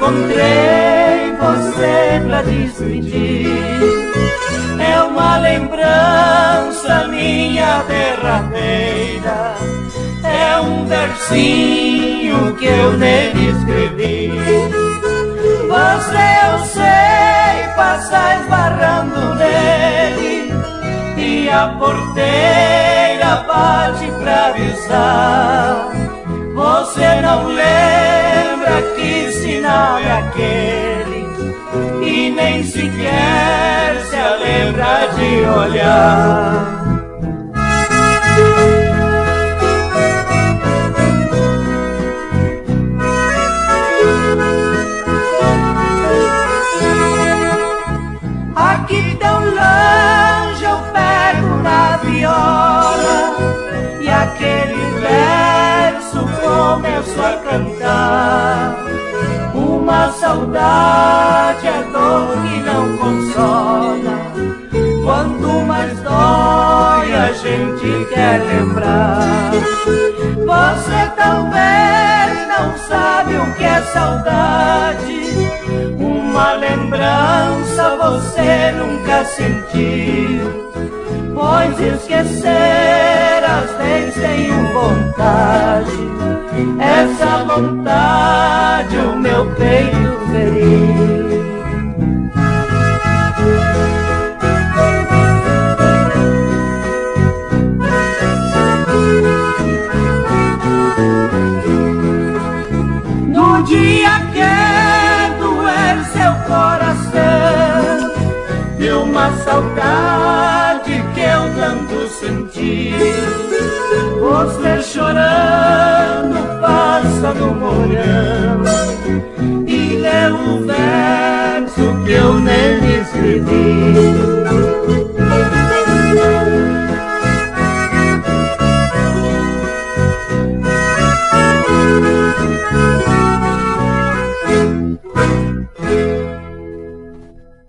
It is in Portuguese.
encontrei você pra despedir. É uma lembrança minha derradeira, é um versinho que eu nele escrevi. Você eu sei passar esbarrando nele, e a porteira bate pra avisar. Você não lembra que sinal é aquele, e nem sequer se lembra de olhar. Aqui tão longe eu pego na viola, e aquele verso começo a cantar. Uma saudade é dor que não consola, quanto mais dói a gente quer lembrar. Você talvez não sabe o que é saudade, uma lembrança você nunca sentiu, pois esquecer às vezes tenho vontade, essa vontade o meu peito feriu. No dia que doer seu coração, de uma saudade que eu tanto senti, você chorando passa no morão e leu o verso que eu nem escrevi.